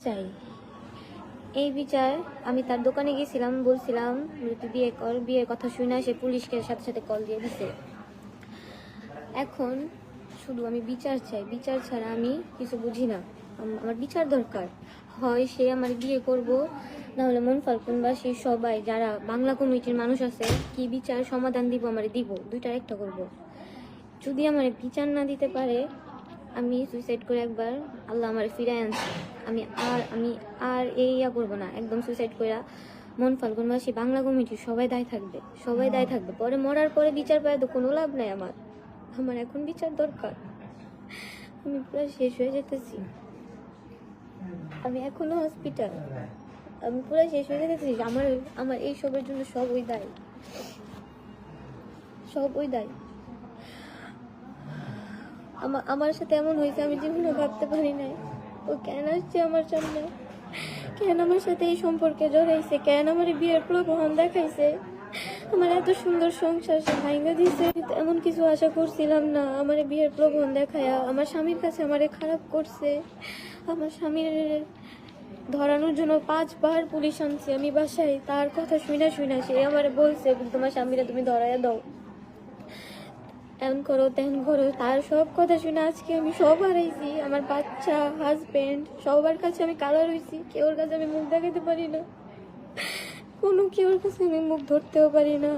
চাই এই বিচার। আমি তার দোকানে গেছিলাম, বলছিলাম তুই বিয়ে কর, বিয়ের কথা শুনে সে পুলিশকে সাথে সাথে কল দিয়ে দিছে। এখন শুধু আমি বিচার চাই, বিচার ছাড়া আমি কিছু বুঝি না। আমার বিচার দরকার। হয় সে আমার বিয়ে করব, না হলে মন ফাল্গুনবাসী সবাই যারা বাংলা কমিটির মানুষ আছে কি বিচার সমাধান দিব আমার দিব, দুইটার একটা করব। যদি আমার বিচার না দিতে পারে আমি সুইসাইড করে একবার আল্লাহ আমার ফিরে আনছে। আমি আর এই করবো না, একদম সুইসাইড করে মন ফাল্গুনবাসী বাংলা কমিটি সবাই দায় থাকবে, সবাই দায় থাকবে। পরে মরার পরে বিচার পায় তো কোনো লাভ নাই। আমার এখন বিচার দরকার। আমি পুরো শেষ হয়ে যেতেছি, আমি এখনো হসপিটাল, আমি পুরো শেষ হয়ে যেতেছি। আমার এই সবের জন্য সব ওই দায়, সব ওই দায়। আমার সাথে এমন হয়েছে আমি জীবনে ভাবতে পারি নাই। ও কেন আসছে আমার সামনে, কেন আমার সাথে এই সম্পর্কে জড়াইছে, কেন আমার বিয়ের প্রলোভন দেখাইছে। আমার এত সুন্দর সংসার সে ভাঙা দিছে। এমন কিছু আশা করছিলাম না। আমার বিয়ের প্রলোভন দেখায়া আমার স্বামীর কাছে আমারে খারাপ করছে। আমার স্বামীর ধরানোর জন্য 5 বার পুলিশ আনছে আমি বাসায়। তার কথা শুনা সে আমার বলছে তোমার স্বামীরা তুমি ধরাইয়া দাও, এমন করো তেমন করো। তার সব কথা শুনে আজকে আমি সব হারাইছি। আমার বাচ্চা, হাজবেন্ড সবার কাছে আমি কালা রয়েছি। কেউর কাছে আমি মুখ দেখাতে পারি না, কোনো কেউর কাছে আমি মুখ ধরতেও পারি না।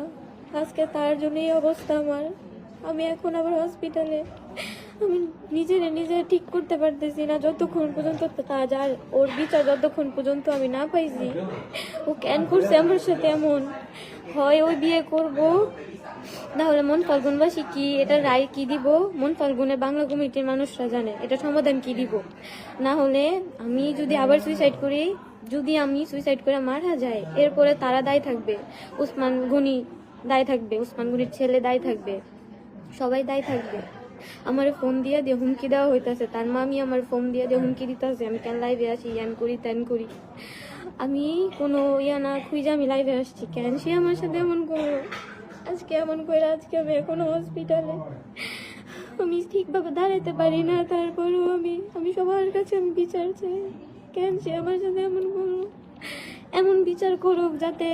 আজকে তার জন্য এই অবস্থা আমার। আমি এখন আবার হসপিটালে। আমি নিজে ঠিক করতে পারতেছি না যতক্ষণ পর্যন্ত যার ওর বিচার যতক্ষণ পর্যন্ত আমি না পাইছি। ও কেন করছে আমার সাথে এমন। হয় ওই বিয়ে করব, না হলে মন ফাল্গুনবাসী কি এটা রায় কি দিব, মন ফাল্গুনের বাংলা কমিটির মানুষরা জানে এটা সমাধান কি দিব। না হলে আমি যদি আবার সুইসাইড করি, যদি আমি সুইসাইড করে মারা যায়, এরপরে তারা দায় থাকবে। উসমান গনি দায় থাকবে, উসমান গনির ছেলে দায় থাকবে, সবাই দায় থাকবে। আমার ফোন দিয়ে হুমকি দেওয়া হইতেছে, তার মামি আমার ফোন দিয়ে হুমকি দিতেছে আমি কেন লাইভে আসি, ইয়ান করি ত্যান করি। আমি কোনো না খুঁজে আমি লাইভে আসছি, কেন সে আমার সাথে এমন করলো। আজকে এমন করে আজকে আমি এখনো হসপিটালে, আমি ঠিকভাবে দাঁড়াতে পারি না। তারপরেও আমি সবার কাছে আমি বিচার চাই, কেন সে আমার সাথে এমন করলো। এমন বিচার করুক যাতে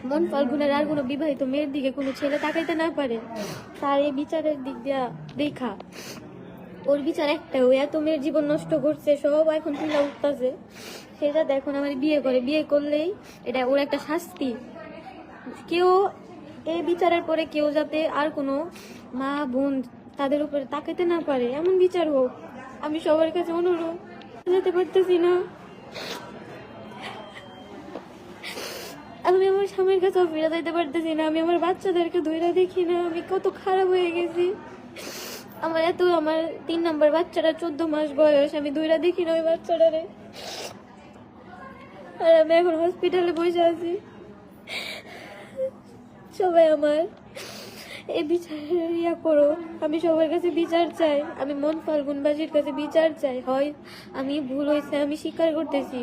মন ফাল্গুনের আর কোনো বিবাহিত মেয়ের দিকে কোনো ছেলে তাকাইতে না পারে। তার এই বিচারের দিক দিয়া দেখা ওর বিচার একটা, ও এত মেয়ের জীবন নষ্ট করছে, সব এখন তুলে উঠতেছে। সেটা এখন আমার বিয়ে করে, বিয়ে করলেই এটা ওর একটা শাস্তি। কেউ এই বিচারের পরে কেউ যাতে আর কোনো মা বোন তাদের উপরে তাকাইতে না পারে, এমন বিচার হোক। আমি সবার কাছে অনুরোধ, যেতে পারতেছি না। আমি আমার স্বামীর কাছেও ফিরে যাইতে পারতেছি না। আমি আমার বাচ্চাদেরকে ধৈর্য দেখি না, আমি কত খারাপ হয়ে গেছি। আমার 3 নম্বর বাচ্চাটা 14 মাস বয়স, আমি ধৈর্য দেখি না ওই বাচ্চাটারে। আর আমি এখন হসপিটালে বসে আছি। সবাই আমার এই বিচার করো। আমি সবার কাছে বিচার চাই, আমি মন ফাল্গুনবাসীর কাছে বিচার চাই। হয় আমি ভুল হয়েছে, আমি স্বীকার করতেছি।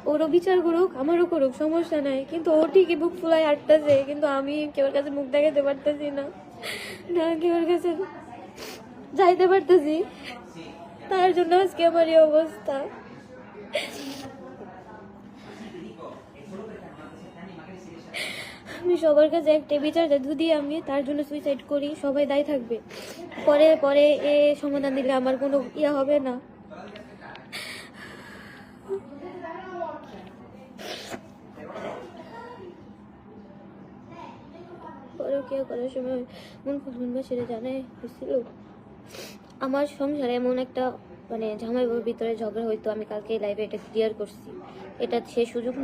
ওরও বিচার করুক, আমারও করুক, সমস্যা নাই। কিন্তু ও ঠিকই বুক ফুলাই আটতেছে, কিন্তু আমি কেউর কাছে মুখ দেখাতে পারতেছি না, না কেউর কাছে যাইতে পারতেছি। তার জন্য আজকে আমার এই অবস্থা। আমি সবার কাছে একটা বিচার চাই, যদি আমি তার জন্য সুইসাইড করি সবাই দায়ী থাকবে। পরে এ সমাধান দিলে আমার কোনো হবে না। পরকীয়া করার সময় মন ফাল্গুনবাসীরা জানাই হয়েছিল আমার সংসারে এমন একটা জামাই বাবুর ভিতরে ঝগড়া হইতো। আমি কালকে লাইভে এটা ক্লিয়ার করছি। এটা সে সুযোগ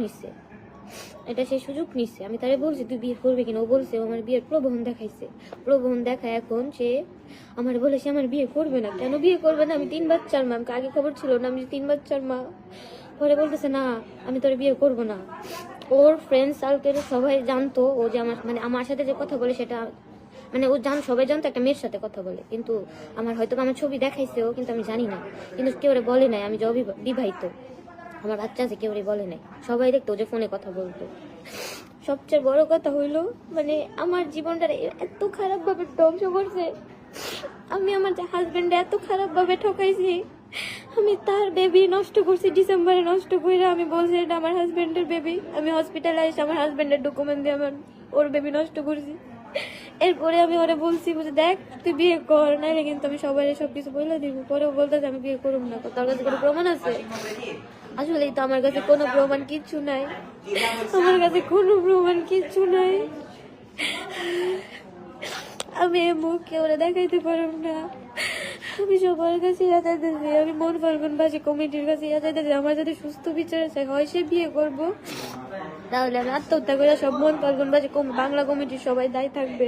নিচ্ছে, আমি তারে বলছি তুই বিয়ে করবি কিনা। ও বলছে আমার বিয়ের প্রলোভন দেখাইছে, প্রলোভন দেখায় এখন সে আমার বলেছে আমার বিয়ে করবে না। কেন বিয়ে করবে না? আমি 3 বাচ্চার মা, আমাকে আগে খবর ছিল না আমি 3 বাচ্চার মা। পরে বলতেছে না আমি তোর বিয়ে করবো না। ওর ফ্রেন্ড সার্কেল সবাই জানতো ও যে আমার সাথে যে কথা বলে সেটা ও সবাই জানতো একটা মেয়ের সাথে কথা বলে। কিন্তু হয়তো আমার ছবি দেখাইছে ও, কিন্তু আমি জানি না। কিন্তু কেউ বলে নাই আমি যে বিবাহিত, আমার বাচ্চা আছে, কেউ বলে নাই। সবাই দেখতো যে ফোনে কথা বলতো। সবচেয়ে বড় কথা হইলো আমার জীবনটা এত খারাপ ভাবে ধ্বংস করছে। আমি আমার হাজবেন্ড এত খারাপ ভাবে ঠকাইছি। আমি তার বেবি নষ্ট করছি ডিসেম্বরে, নষ্ট করে আমি বলছি এটা আমার হাজবেন্ডের বেবি। আমি হসপিটালে এসে আমার হাজবেন্ডের ডকুমেন্ট দিয়ে আমার ওর বেবি নষ্ট করছি। এরপরে আমি ওরা বলছি বুঝে দেখ তুই বিয়ে কর, নাহলে কিন্তু আমি সবাই সবকিছু বলে দিব। পরেও বলতেছে আমি বিয়ে করব না। তোর কাছে কোনো প্রমাণ আছে? আসলেই তো আমার কাছে কোনো প্রমাণ কিচ্ছু নাই, আমার কাছে কোনো প্রমাণ কিচ্ছু নাই। আমি মুখকে ওরা দেখাইতে পারব না। আমি সবার কাছে চাইতেছি, আমি মন ফাল্গুনবাসী কমিটির কাছে চাইতেছি আমার যদি সুস্থ বিচার চাই হয় সে বিয়ে করবো, তাহলে আমি আত্মহত্যা করে সব মন ফাল্গুনবাসী বাংলা কমিটির সবাই দায়ী থাকবে।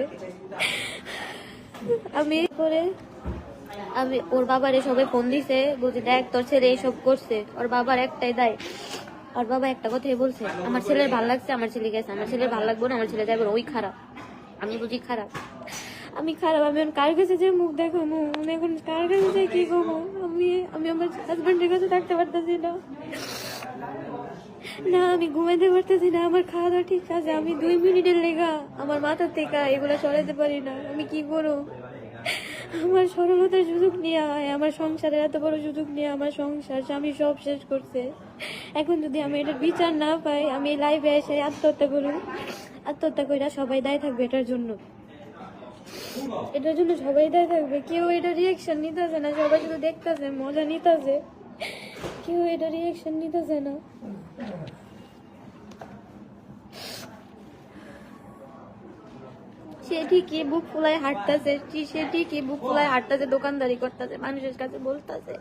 আমি করে আমি ওর বাবারে সবাই ফোন দিছে, বলছি দেখ তোর ছেলে এইসব করছে। ওর বাবার একটাই দায়, ওর বাবা একটা কথাই বলছে আমার ছেলের ভাল লাগছে, আমার ছেলে গেছে, আমার ছেলের ভাল লাগবে না, আমার ছেলে যাবে ওই খারাপ। আমি বুঝি খারাপ, আমি খারাপ। আমি এখন কার কাছে যে মুখ দেখাবো, আমি এখন কার কাছে যে কি করবো? আমি আমি আমার হাজবেন্ডের কাছে থাকতে পারতেছি না, না আমি ঘুমাইতে পারতেছি না। আমার খাওয়া দাওয়া ঠিক আছে, আমি 2 মিনিটের লেগা আমার মাথা থেকে এগুলো সরাইতে পারি না। আমি কি করবো? আমার সরলতার সুযোগ নিয়ে আমার সংসারের এত বড় সুযোগ নিয়ে আমার সংসার স্বামী সব শেষ করছে। এখন যদি আমি এটার বিচার না পাই, আমি লাইভে এসে আত্মহত্যা করুন, আত্মহত্যা করে সবাই দায়ী থাকবে এটার জন্য। এটার জন্য সবাই দায়ী থাকবে। কেউ এটা রিয়াকশন নিতেছে না, সবাই শুধু দেখতেছে, মজা নিতেছে, কেউ এটা রিয়াকশন নিতেছে না। সে ঠিকই বুক ফুলায় হাঁটতেছে, সে ঠিকই বুক ফুলায় হাঁটতেছে, দোকানদারি করতেছে, মানুষের কাছে বলতেছে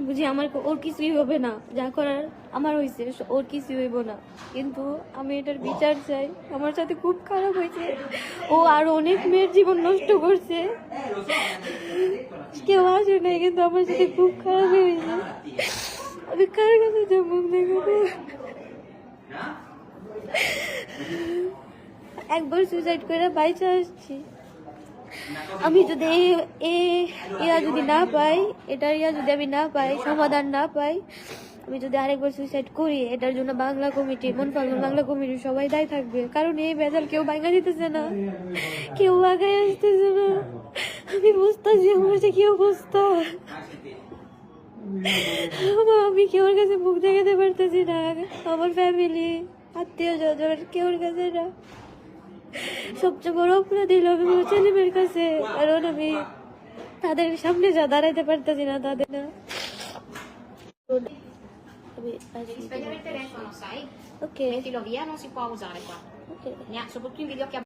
বুঝি আমার ওর কিছুই হবে না, যা করার আমার হয়েছে, ওর কিছুই হইব না। কিন্তু আমি এটার বিচার চাই। আমার সাথে খুব খারাপ হয়েছে, ও আরো অনেক মেয়ের জীবন নষ্ট করছে, কেউ আসে নাই, কিন্তু আমার সাথে খুব খারাপ হয়েছে। আমি কার কাছে যাবো? একবার সুইসাইড করে বাইচে আসছি। আমি যদি ইয়া যদি না পাই, এটার ইয়া যদি আমি না পাই, সমাধান না পাই, আমি যদি আরেকবার সুইসাইড করি, এটার জন্য বাংলা কমিটি, মন ফাল্গুন বাংলা কমিটির সবাই দায়ী থাকবে। কারণ এই বেজাল কেউ ভাঙা দিতেছে না, কেউ আগায় আসতেছে না। আমি বুঝতেছি আমার যে কি অবস্থা, আমি কেউর কাছে মুখ দেখাতে পারতেছি না। আমার ফ্যামিলি, আত্মীয় স্বজন কেউর কাছে না। সবচেয়ে বড় অপরাধ দিল আমি আমার ছেলেমেয়ের কাছে, কারণ আমি তাদের সামনে যা দাঁড়াইতে পারতেছি না, তাদের না। Spegnere il telefono, sai? Ok, Mettilo via, non si può usare qua. ok. Soprattutto in videochiamata.